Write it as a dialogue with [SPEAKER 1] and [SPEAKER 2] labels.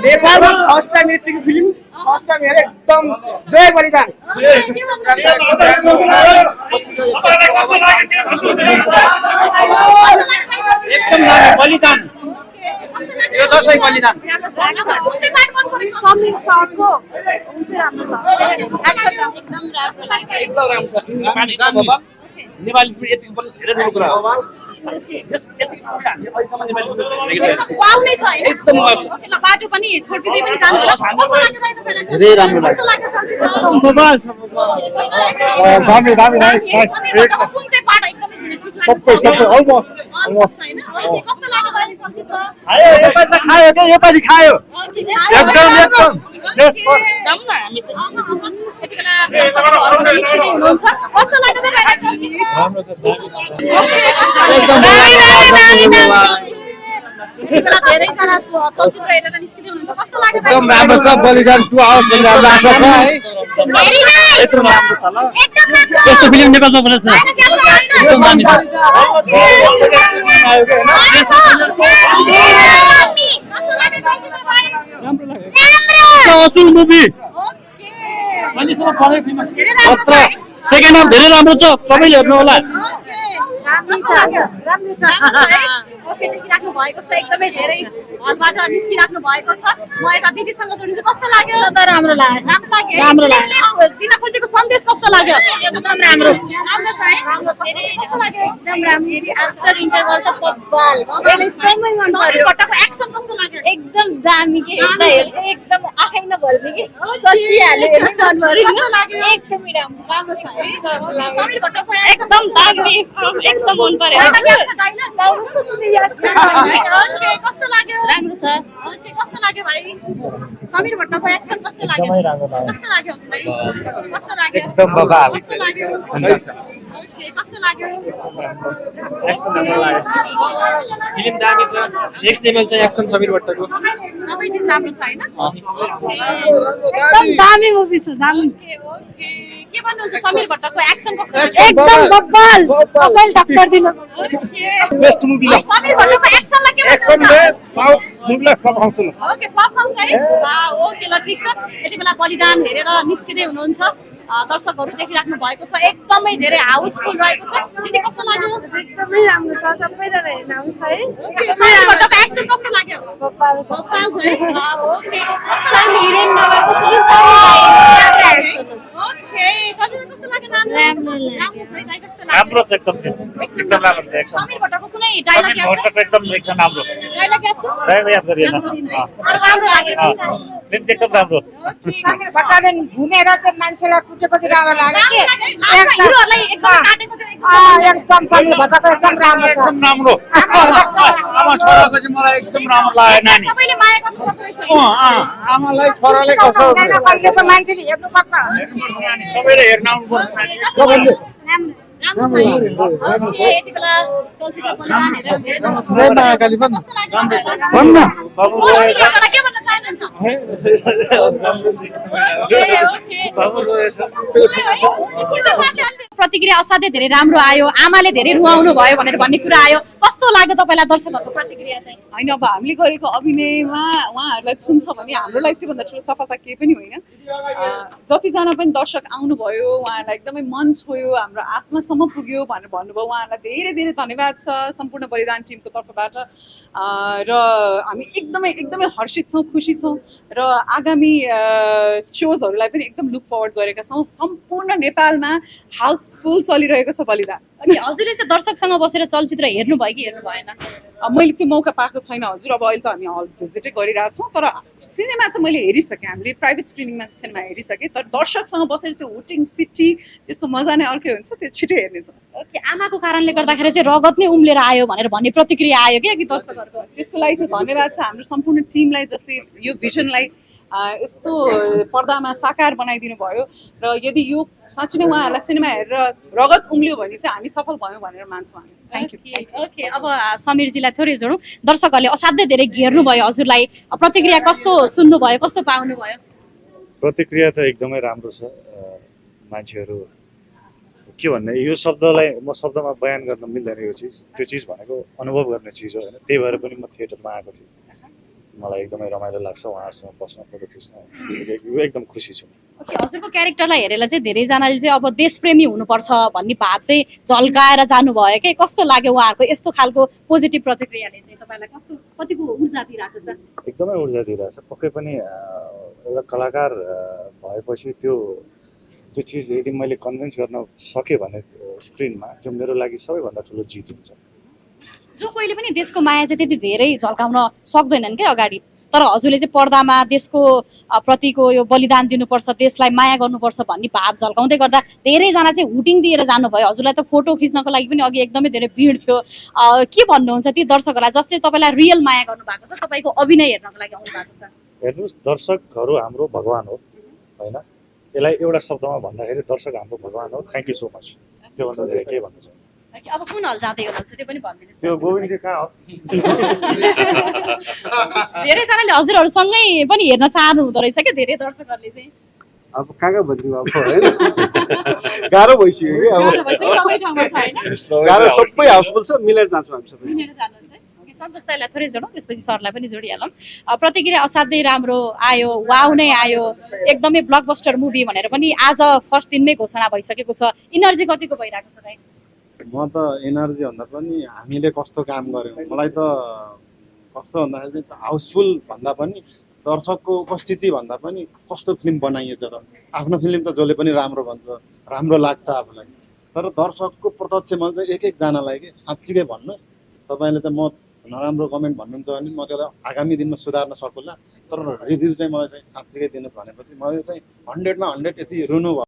[SPEAKER 1] नेपालमा first time यतिको film first time हेरे एकदम जय बलिदान एकदम बलिदान यो दशैं बलिदान
[SPEAKER 2] समीर सरको राम्रो छ एक्सन
[SPEAKER 1] एकदम राम्रो छ नेपाली यतिको पनि धेरै ठुलो कुरा हो
[SPEAKER 2] बाटो पनि छोडिदिँदै पनि जानु होला
[SPEAKER 3] धेरै राम्रो लाग्यो
[SPEAKER 1] एकदम बबाल छ दामी दामी नाइस नाइस
[SPEAKER 2] कुन चाहिँ पार्ट एकदमै
[SPEAKER 3] सबै अलमोस्ट
[SPEAKER 2] कस्तो लाग्यो अहिले चलचित्र
[SPEAKER 1] खायो नेपाली त खायो के नेपाली खायो एकदम एकदम
[SPEAKER 2] जाउँ न हामी कस्तो लाग्यो तपाईलाई चलचित्र
[SPEAKER 1] राम्रो छ
[SPEAKER 2] धेरैजना चलचित्र हेरेर निस्किँदै हुनुहुन्छ कस्तो लाग्यो
[SPEAKER 3] एकदम राम्रो छ बलिदान 2 आवर्स भन्ने हाम्रो आशा छ है
[SPEAKER 1] यत्रो राम्रो छ ल
[SPEAKER 4] यस्तो फिल्म नेपालमा बनेछ एकदम दामी छ असुल मुभी
[SPEAKER 1] मानिसमा पढे फेमस
[SPEAKER 4] सेकेन्ड हाफ धेरै राम्रो छ सबैले हेर्नु होला
[SPEAKER 2] राम्रो छ ओके देखिराख्नु भएको छ एकदमै धेरै हलबाट निस्किराख्नु भएको छ म यता दिदीसँग जोडिन्छु कस्तो लाग्यो राम्रो लाग्यो दिन खोजेको सन्देश कस्तो लाग्यो एकदम राम्रो छ है धेरै कस्तो लाग्यो एकदम राम्रो आफ्टर इन्टरभल त बबाल एकदमै मन पर्यो पटकको एक्सन कस्तो लाग्यो एकदम दामी के एकदम आँखै नभर्ने के सकिहाल्यो हेर्नै मन पर्यो कस्तो लाग्यो एकदमै राम्रो छ है समीर भट्टको एकदम दामी एकदम मन पर्यो ओके कस्तो लाग्यो राम्रो छ ओके कस्तो लाग्यो भाइ समीर भट्टको एक्सन कस्तो लाग्यो कस्तो लाग्यो हजुरलाई कस्तो लाग्यो
[SPEAKER 3] एकदम बबाल
[SPEAKER 2] कस्तो लाग्यो ओके कस्तो लाग्यो
[SPEAKER 3] एक्सन राम्रो लाग्यो फिल्म दामी छ नेक्स्ट लेभल छ एक्सन समीर भट्टको
[SPEAKER 2] सबै चीज राम्रो छ हैन
[SPEAKER 5] एकदम दामी मुभी छ दामी
[SPEAKER 2] ओके ओके के भन्नुहुन्छ समीर भट्टको एक्सन कस्तो लाग्यो
[SPEAKER 5] एकदम बब्बल कसैले टक्कर दिन
[SPEAKER 2] ओके
[SPEAKER 3] बेस्ट मुभी ल
[SPEAKER 2] समीर भट्टको एक्सनलाई के
[SPEAKER 3] एक्सन
[SPEAKER 2] भन्नुहुन्छ
[SPEAKER 3] में साउथ मुभीलाई फ्लप आउँछ ल
[SPEAKER 2] ओके फ्लप आउँछ है ओके ल ठीक छ यति बेला बलिदान हेरेर निस्किँदै हुनुहुन्छ दर्शकहरू देखिराख्नु भएको छ एकदमै धेरै हाउसफुल रहेको छ दिदी कस्तो लाग्यो
[SPEAKER 5] एकदमै राम्रो छ सबैजना हेर्न आउँछ है
[SPEAKER 2] समीर भट्टको एक्सन कस्तो लाग्यो
[SPEAKER 5] बब्बल छ
[SPEAKER 2] बब्बल छ है ओके कस्तो लाग्यो
[SPEAKER 5] हिरोइन नभएको छ
[SPEAKER 2] ओके चलचित्र कस्तो लाग्यो नानी राम्रो छ है दाइ कस्तो लाग्यो
[SPEAKER 4] राम्रो छ एकदम एकदम राम्रो छ एक्सन
[SPEAKER 2] समीर भट्टको कुनै डायलग याद छ
[SPEAKER 4] एकदम एक्सन राम्रो
[SPEAKER 2] डायलग याद छ
[SPEAKER 4] डायलग याद गरिएन
[SPEAKER 2] राम्रो लाग्यो
[SPEAKER 4] फिल्म एकदम राम्रो
[SPEAKER 2] ओके
[SPEAKER 5] भट्टले घुमेर चाहिँ मान्छेलाई कुटेको चाहिँ राम्रो लाग्यो कि
[SPEAKER 2] हिरोहरुलाई एकदम काटेको चाहिँ
[SPEAKER 5] एकदम समीर भट्टको एकदम राम्रो छ
[SPEAKER 4] एकदम राम्रो
[SPEAKER 1] आमा छोराको चाहिँ मलाई एकदम राम्रो लाग्यो नानी
[SPEAKER 2] सबैले माया गर्नुपर्दो रहेछ
[SPEAKER 1] आमालाई छोराले कसो
[SPEAKER 5] कहिलेको मान्छेले हेर्नुपर्छ
[SPEAKER 4] सबैले हेर्न आउनु पर्छ
[SPEAKER 2] राम्रो छ है ओके यति बेला चलचित्र बलिदान हेरेर धेरै दर्शक
[SPEAKER 3] जय महाकाली भन्
[SPEAKER 2] कस्तो लाग्यो
[SPEAKER 3] भन्न
[SPEAKER 2] चलचित्रलाई के भन्न चाहनुहुन्छ प्रतिक्रिया असाध्यै धेरै राम्रो आयो आमाले धेरै रुवाउनु भयो भनेर भन्ने कुरा आयो कस्तो लाग्यो तपाईँलाई दर्शकहरूको प्रतिक्रिया चाहिँ
[SPEAKER 6] होइन अब हामीले गरेको अभिनयमा उहाँहरूलाई छुन्छ भने हाम्रो लागि त्योभन्दा ठुलो सफलता केही पनि होइन जतिजना पनि दर्शक आउनुभयो उहाँहरूलाई एकदमै मन छोयो हाम्रो आत्मासम्म पुग्यो भनेर भन्नुभयो उहाँहरूलाई धेरै धेरै धन्यवाद छ सम्पूर्ण बलिदान टिमको तर्फबाट र हामी एकदमै एकदमै हर्षित छौँ खुसी छौँ र आगामी सोजहरूलाई पनि एकदम लुक फरवर्ड गरेका छौँ सम्पूर्ण नेपालमा हाउसफुल चलिरहेको छ बलिदान
[SPEAKER 2] अनि हजुरले चाहिँ दर्शकसँग बसेर चलचित्र हेर्नु भयो कि हेर्नु भएन
[SPEAKER 6] मैले त्यो मौका पाएको छैन हजुर अब अहिले त हामी हल भिजिटै गरिरहेछौँ तर सिनेमा चाहिँ मैले हेरिसकेँ हामीले प्राइभेट स्क्रिनिङमा चाहिँ सिनेमा हेरिसकेँ तर दर्शकसँग बसेर त्यो हुटिङ सिटी त्यसको मजा नै अर्कै हुन्छ त्यो छिटो हेर्नेछौँ
[SPEAKER 2] ओके आमाको कारणले गर्दाखेरि चाहिँ रगत नै उम्लेर आयो भनेर भन्ने प्रतिक्रिया आयो क्या कि दर्शकहरूको
[SPEAKER 6] त्यसको लागि चाहिँ धन्यवाद छ हाम्रो सम्पूर्ण टिमलाई जसले यो भिजनलाई यस्तो पर्दामा साकार बनाइदिनु भयो र यदि यो साँच्चै नै उहाँहरूलाई सिनेमा हेरेर रगत उम्ल्यो भने चाहिँ हामी सफल भयौँ भनेर मान्छौँ हामी थ्याङ्क यू
[SPEAKER 2] ओके अब समीरजीलाई थोरै जोडौँ दर्शकहरूले असाध्यै धेरै घेर्नु भयो हजुरलाई प्रतिक्रिया कस्तो सुन्नुभयो कस्तो पाउनुभयो
[SPEAKER 7] प्रतिक्रिया त एकदमै राम्रो छ मान्छेहरू के भन्ने यो शब्दलाई म शब्दमा बयान गर्न मिल्दैन यो चिज त्यो चिज भनेको अनुभव गर्ने चिज हो होइन त्यही भएर पनि म थिएटरमा आएको थिएँ मलाई एकदमै रमाइलो लाग्छ उहाँहरूसँग बस्न फोटो खिच्न एकदम खुसी छु
[SPEAKER 2] ओके, हजुरको क्यारेक्टरलाई हेरेर चाहिँ धेरैजनाले चाहिँ अब देशप्रेमी हुनुपर्छ भन्ने भाव चाहिँ झल्काएर जानुभयो के कस्तो लाग्यो उहाँहरूको यस्तो खालको पोजिटिभ प्रतिक्रियाले चाहिँ तपाईँलाई कस्तो कतिको ऊर्जा दिइरहेको छ?
[SPEAKER 7] एकदमै ऊर्जा दिइरहेछ पक्कै पनि एउटा कलाकार भएपछि त्यो चिज यदि मैले कन्भिन्स गर्न सकेँ भने स्क्रिनमा त्यो मेरो लागि सबैभन्दा ठुलो जित हुन्छ
[SPEAKER 2] जो कोहीले पनि देशको माया चाहिँ त्यति धेरै झल्काउन सक्दैनन् क्या अगाडि, तर हजुरले चाहिँ पर्दामा देशको प्रतिको यो बलिदान दिनुपर्छ, देशलाई माया गर्नुपर्छ भन्ने भाव झल्काउँदै गर्दा धेरैजना चाहिँ हुटिङ दिएर जानुभयो। हजुरलाई त फोटो खिच्नको लागि पनि अघि एकदमै धेरै भिड थियो। के भन्नुहुन्छ ती दर्शकहरूलाई जसले तपाईँलाई रियल माया गर्नुभएको छ, तपाईँको अभिनय हेर्नको लागि आउनु भएको छ?
[SPEAKER 7] हेर्नुहोस् दर्शकहरू हाम्रो भगवान हो होइन, यसलाई एउटा शब्दमा भन्दाखेरि दर्शक हाम्रो भगवान हो। थ्याङ्क यू सो मच, त्योभन्दा धेरै केही भन्नु छैन।
[SPEAKER 2] अब कुन हल जाँदै हुनुहुन्छ त्यो पनि भनिदिनुहोस्।
[SPEAKER 7] त्यो गोविन्द कहाँ हो?
[SPEAKER 2] धेरैजनाले हजुरहरूसँगै पनि हेर्न चाहनु हुँदो रहेछ क्या धेरै दर्शकहरूले चाहिँ।
[SPEAKER 8] अब कहाँ भनिदिउँ अब होइन गाह्रो भइसक्यो कि अब
[SPEAKER 2] सबै ठाउँमा छ होइन?
[SPEAKER 8] गाह्रो सबै हाउसफुल छ मिलेर जान्छौँ हामी सबै
[SPEAKER 2] मिलेर जानुहुन्छ? ओके, सन्तोष दाइलाई थोरै जोडौँ त्यसपछि सरलाई पनि जोडिहालौँ। प्रतिक्रिया असाध्यै राम्रो आयो, वाउ नै आयो, एकदमै ब्लकबस्टर मुभी भनेर पनि आज फर्स्ट दिनमै घोषणा भइसकेको छ। इनर्जी कतिको भइरहेको छ दाइ?
[SPEAKER 8] म त एनर्जी भन्दा पनि हामीले कस्तो काम गऱ्यौँ मलाई त कस्तो भन्दाखेरि चाहिँ हाउसफुल भन्दा पनि दर्शकको उपस्थिति भन्दा पनि कस्तो फिल्म बनाइएछ र आफ्नो फिल्म त जसले पनि राम्रो भन्छ, राम्रो लाग्छ आफूलाई, तर दर्शकको प्रत्यक्ष मन चाहिँ एकजनालाई कि साँच्चीकै भन्नुहोस् तपाईँले त म नराम्रो कमेन्ट भन्नुहुन्छ भने म त्यसलाई आगामी दिनमा सुधार्न सकुला, तर रिभ्यू चाहिँ मलाई चाहिँ साँच्चीकै दिनुहोस् भनेपछि मैले चाहिँ 100 मा 100 यति रुनु भयो।